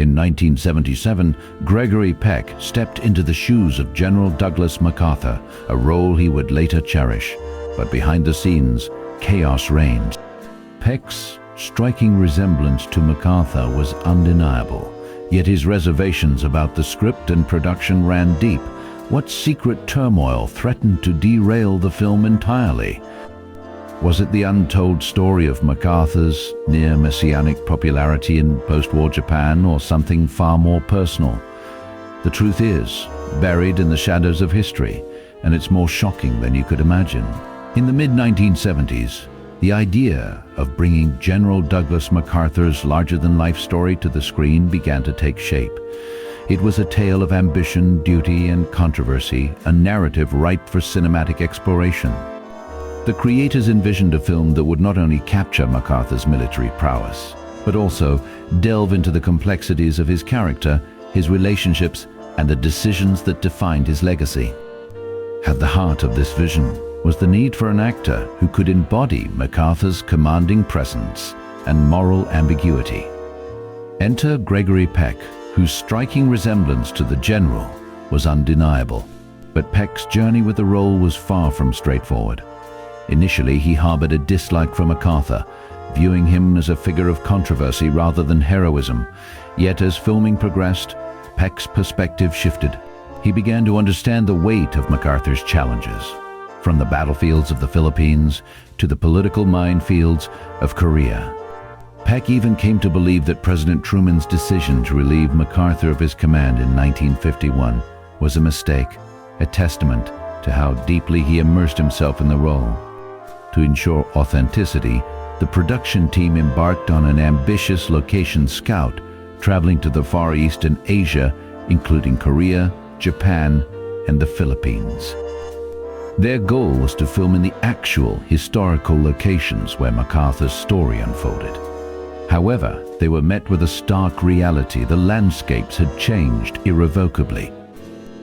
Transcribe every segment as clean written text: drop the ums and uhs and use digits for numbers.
In 1977, Gregory Peck stepped into the shoes of General Douglas MacArthur, a role he would later cherish. But behind the scenes, chaos reigned. Peck's striking resemblance to MacArthur was undeniable, yet his reservations about the script and production ran deep. What secret turmoil threatened to derail the film entirely? Was it the untold story of MacArthur's near-messianic popularity in post-war Japan, or something far more personal? The truth is, buried in the shadows of history, and it's more shocking than you could imagine. In the mid-1970s, the idea of bringing General Douglas MacArthur's larger-than-life story to the screen began to take shape. It was a tale of ambition, duty, and controversy, a narrative ripe for cinematic exploration. The creators envisioned a film that would not only capture MacArthur's military prowess, but also delve into the complexities of his character, his relationships, and the decisions that defined his legacy. At the heart of this vision was the need for an actor who could embody MacArthur's commanding presence and moral ambiguity. Enter Gregory Peck, whose striking resemblance to the general was undeniable. But Peck's journey with the role was far from straightforward. Initially, he harbored a dislike for MacArthur, viewing him as a figure of controversy rather than heroism. Yet as filming progressed, Peck's perspective shifted. He began to understand the weight of MacArthur's challenges, from the battlefields of the Philippines to the political minefields of Korea. Peck even came to believe that President Truman's decision to relieve MacArthur of his command in 1951 was a mistake, a testament to how deeply he immersed himself in the role. To ensure authenticity, the production team embarked on an ambitious location scout, traveling to the Far East and Asia, including Korea, Japan, and the Philippines. Their goal was to film in the actual historical locations where MacArthur's story unfolded. However, they were met with a stark reality. The landscapes had changed irrevocably.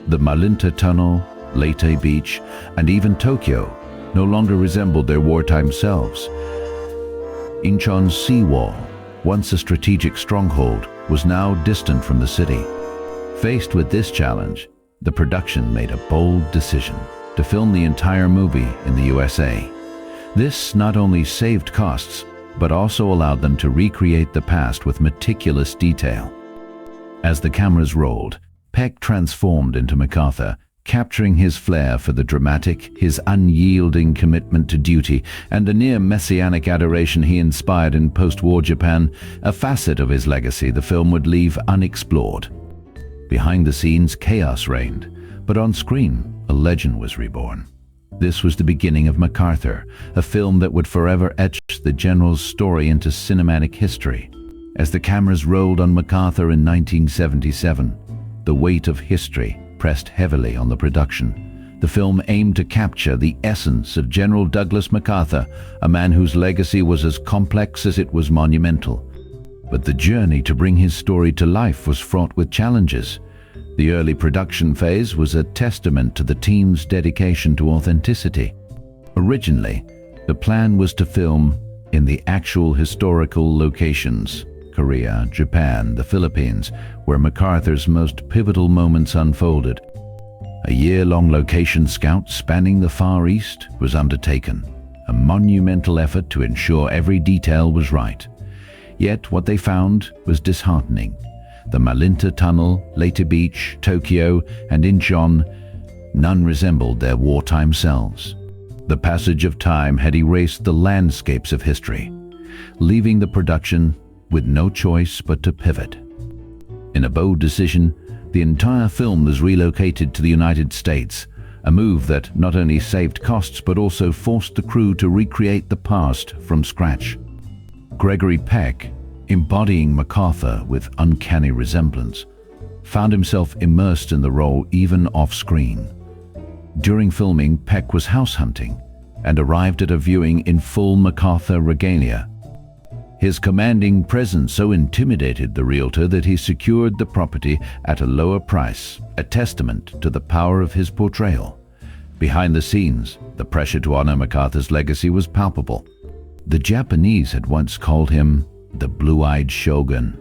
The Malinta Tunnel, Leyte Beach, and even Tokyo no longer resembled their wartime selves. Incheon's seawall, once a strategic stronghold, was now distant from the city. Faced with this challenge, the production made a bold decision to film the entire movie in the USA. This not only saved costs, but also allowed them to recreate the past with meticulous detail. As the cameras rolled, Peck transformed into MacArthur, capturing his flair for the dramatic, his unyielding commitment to duty, and the near-messianic adoration he inspired in post-war Japan, a facet of his legacy the film would leave unexplored. Behind the scenes, chaos reigned, but on screen, a legend was reborn. This was the beginning of MacArthur, a film that would forever etch the general's story into cinematic history. As the cameras rolled on MacArthur in 1977, the weight of history pressed heavily on the production. The film aimed to capture the essence of General Douglas MacArthur, a man whose legacy was as complex as it was monumental. But the journey to bring his story to life was fraught with challenges. The early production phase was a testament to the team's dedication to authenticity. Originally, the plan was to film in the actual historical locations, Korea, Japan, the Philippines, where MacArthur's most pivotal moments unfolded. A year-long location scout spanning the Far East was undertaken, a monumental effort to ensure every detail was right. Yet what they found was disheartening. The Malinta Tunnel, Leyte Beach, Tokyo, and Incheon, none resembled their wartime selves. The passage of time had erased the landscapes of history, leaving the production with no choice but to pivot. In a bold decision, the entire film was relocated to the United States, a move that not only saved costs but also forced the crew to recreate the past from scratch. Gregory Peck, embodying MacArthur with uncanny resemblance, found himself immersed in the role even off-screen. During filming, Peck was house hunting and arrived at a viewing in full MacArthur regalia. His commanding presence so intimidated the realtor that he secured the property at a lower price, a testament to the power of his portrayal. Behind the scenes, the pressure to honor MacArthur's legacy was palpable. The Japanese had once called him the blue-eyed shogun,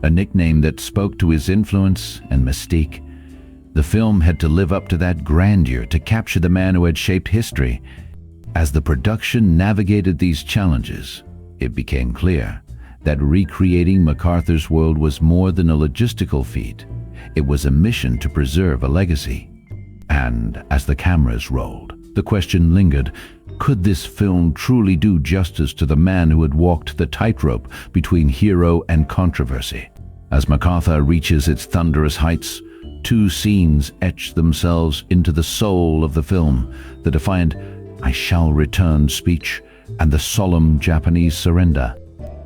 a nickname that spoke to his influence and mystique. The film had to live up to that grandeur to capture the man who had shaped history. As the production navigated these challenges, it became clear that recreating MacArthur's world was more than a logistical feat. It was a mission to preserve a legacy. And as the cameras rolled, the question lingered, could this film truly do justice to the man who had walked the tightrope between hero and controversy? As MacArthur reaches its thunderous heights, two scenes etch themselves into the soul of the film: the defiant "I shall return" speech and the solemn Japanese surrender.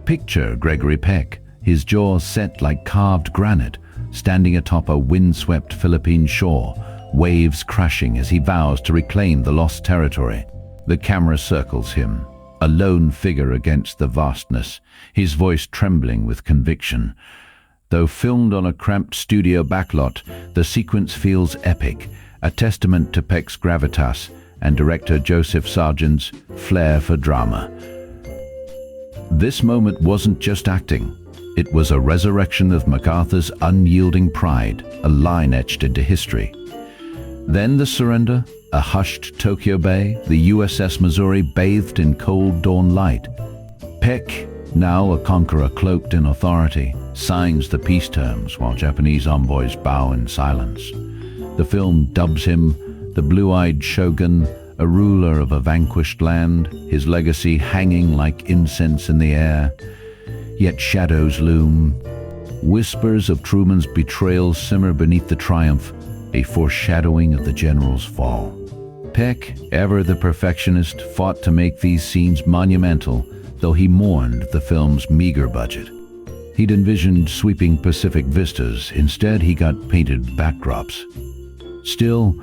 Picture Gregory Peck, his jaw set like carved granite, standing atop a windswept Philippine shore, waves crashing as he vows to reclaim the lost territory. The camera circles him, a lone figure against the vastness, his voice trembling with conviction. Though filmed on a cramped studio backlot, the sequence feels epic, a testament to Peck's gravitas and director Joseph Sargent's flair for drama. This moment wasn't just acting. It was a resurrection of MacArthur's unyielding pride, a line etched into history. Then the surrender, a hushed Tokyo Bay, the USS Missouri bathed in cold dawn light. Peck, now a conqueror cloaked in authority, signs the peace terms while Japanese envoys bow in silence. The film dubs him the blue-eyed shogun, a ruler of a vanquished land, his legacy hanging like incense in the air. Yet shadows loom. Whispers of Truman's betrayal simmer beneath the triumph, a foreshadowing of the general's fall. Peck, ever the perfectionist, fought to make these scenes monumental, though he mourned the film's meager budget. He'd envisioned sweeping Pacific vistas. Instead, he got painted backdrops. Still,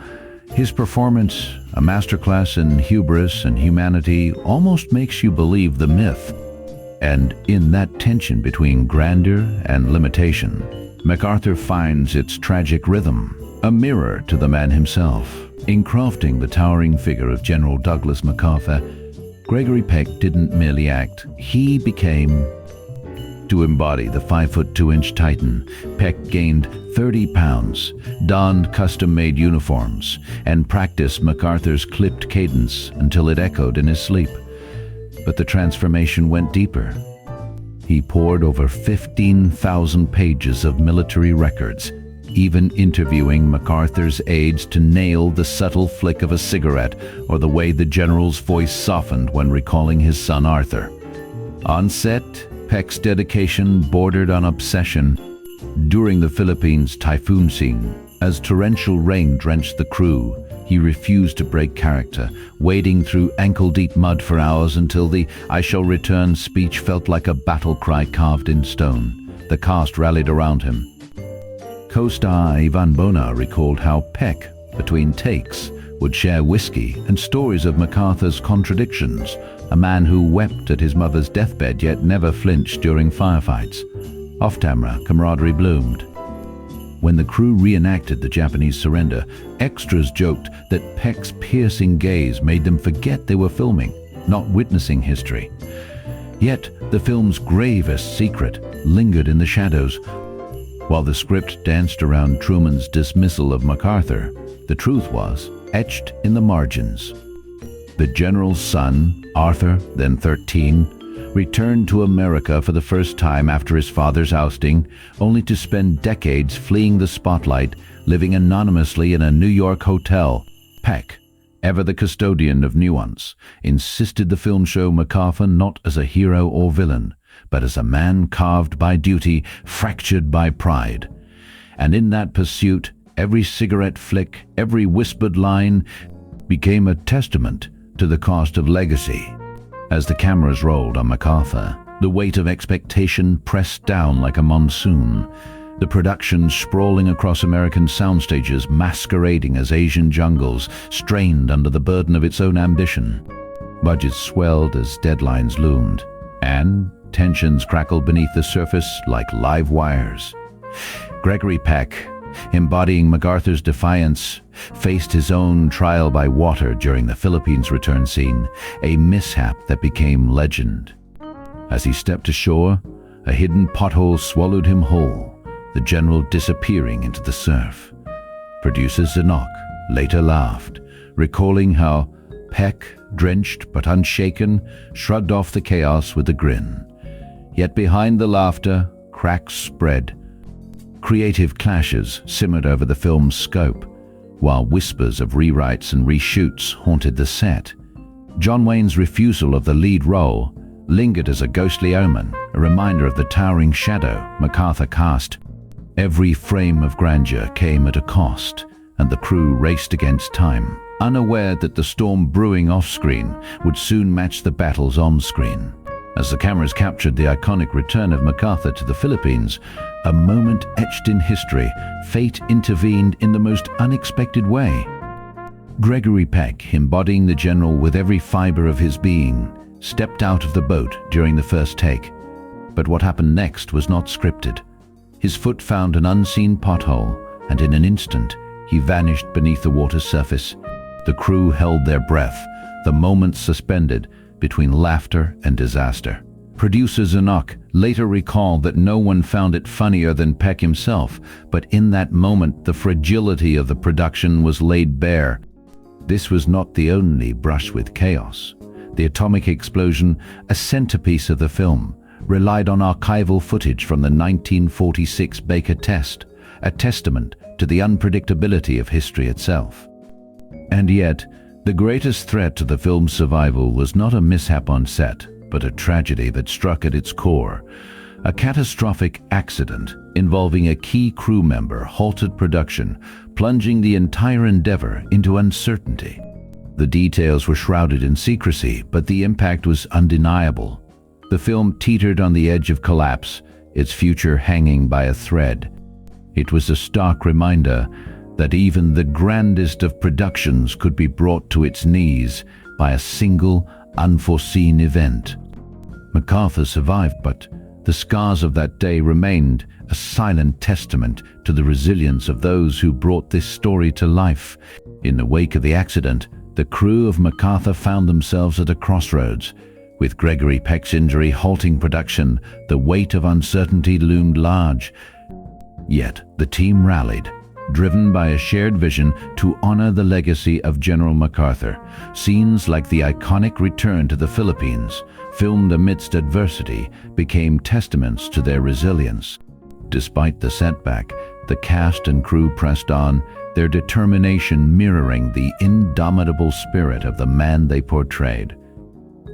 his performance, a masterclass in hubris and humanity, almost makes you believe the myth. And in that tension between grandeur and limitation, MacArthur finds its tragic rhythm, a mirror to the man himself. In crafting the towering figure of General Douglas MacArthur, Gregory Peck didn't merely act, he became. To embody the 5'2" Titan, Peck gained 30 pounds, donned custom-made uniforms, and practiced MacArthur's clipped cadence until it echoed in his sleep. But the transformation went deeper. He poured over 15,000 pages of military records, even interviewing MacArthur's aides to nail the subtle flick of a cigarette or the way the general's voice softened when recalling his son Arthur. On set, Peck's dedication bordered on obsession. During the Philippines typhoon scene, as torrential rain drenched the crew, he refused to break character, wading through ankle-deep mud for hours until the "I shall return" speech felt like a battle cry carved in stone. The cast rallied around him. Co-star Ivan Bona recalled how Peck, between takes, would share whiskey and stories of MacArthur's contradictions, a man who wept at his mother's deathbed yet never flinched during firefights. Off-camera, camaraderie bloomed. When the crew reenacted the Japanese surrender, extras joked that Peck's piercing gaze made them forget they were filming, not witnessing history. Yet the film's gravest secret lingered in the shadows. While the script danced around Truman's dismissal of MacArthur, the truth was etched in the margins. The general's son, Arthur, then 13, returned to America for the first time after his father's ousting, only to spend decades fleeing the spotlight, living anonymously in a New York hotel. Peck, ever the custodian of nuance, insisted the film show MacArthur not as a hero or villain, but as a man carved by duty, fractured by pride. And in that pursuit, every cigarette flick, every whispered line became a testament to the cost of legacy. As the cameras rolled on MacArthur, the weight of expectation pressed down like a monsoon. The production sprawling across American soundstages, masquerading as Asian jungles, strained under the burden of its own ambition. Budgets swelled as deadlines loomed, and tensions crackled beneath the surface like live wires. Gregory Peck, embodying MacArthur's defiance, faced his own trial by water during the Philippines return scene, a mishap that became legend. As he stepped ashore, A hidden pothole swallowed him whole, the general disappearing into the surf. Producer Zanuck later laughed, recalling how Peck, drenched but unshaken, shrugged off the chaos with a grin. Yet behind the laughter, cracks spread. Creative clashes simmered over the film's scope, while whispers of rewrites and reshoots haunted the set. John Wayne's refusal of the lead role lingered as a ghostly omen, a reminder of the towering shadow MacArthur cast. Every frame of grandeur came at a cost, and the crew raced against time, unaware that the storm brewing off-screen would soon match the battles on-screen. As the cameras captured the iconic return of MacArthur to the Philippines, a moment etched in history, fate intervened in the most unexpected way. Gregory Peck, embodying the general with every fiber of his being, stepped out of the boat during the first take. But what happened next was not scripted. His foot found an unseen pothole, and in an instant, he vanished beneath the water's surface. The crew held their breath, the moments suspended between laughter and disaster. Producer Zanuck later recalled that no one found it funnier than Peck himself, but in that moment the fragility of the production was laid bare. This was not the only brush with chaos. The atomic explosion, a centerpiece of the film, relied on archival footage from the 1946 Baker test, a testament to the unpredictability of history itself. And yet, the greatest threat to the film's survival was not a mishap on set, but a tragedy that struck at its core. A catastrophic accident involving a key crew member halted production, plunging the entire endeavor into uncertainty. The details were shrouded in secrecy, but the impact was undeniable. The film teetered on the edge of collapse, its future hanging by a thread. It was a stark reminder that even the grandest of productions could be brought to its knees by a single, unforeseen event. MacArthur survived, but the scars of that day remained a silent testament to the resilience of those who brought this story to life. In the wake of the accident, the crew of MacArthur found themselves at a crossroads. With Gregory Peck's injury halting production, the weight of uncertainty loomed large. Yet the team rallied, driven by a shared vision to honor the legacy of General MacArthur. Scenes like the iconic return to the Philippines, filmed amidst adversity, became testaments to their resilience. Despite the setback, the cast and crew pressed on, their determination mirroring the indomitable spirit of the man they portrayed.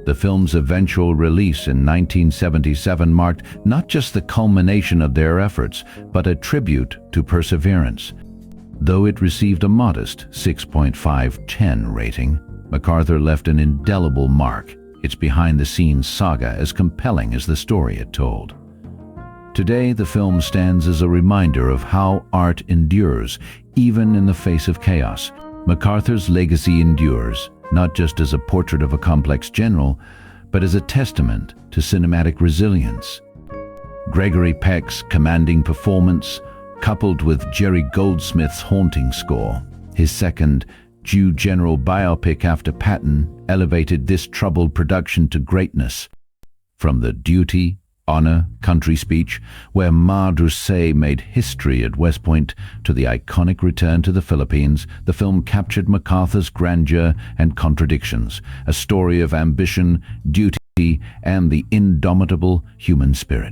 The film's eventual release in 1977 marked not just the culmination of their efforts, but a tribute to perseverance. Though it received a modest 6.5/10 rating, MacArthur left an indelible mark, its behind-the-scenes saga as compelling as the story it told. Today, the film stands as a reminder of how art endures, even in the face of chaos. MacArthur's legacy endures, not just as a portrait of a complex general, but as a testament to cinematic resilience. Gregory Peck's commanding performance, coupled with Jerry Goldsmith's haunting score, his second Jew general biopic after Patton, elevated this troubled production to greatness. From the duty, honor, country speech, where Ma Drusay made history at West Point, to the iconic return to the Philippines, the film captured MacArthur's grandeur and contradictions, a story of ambition, duty, and the indomitable human spirit.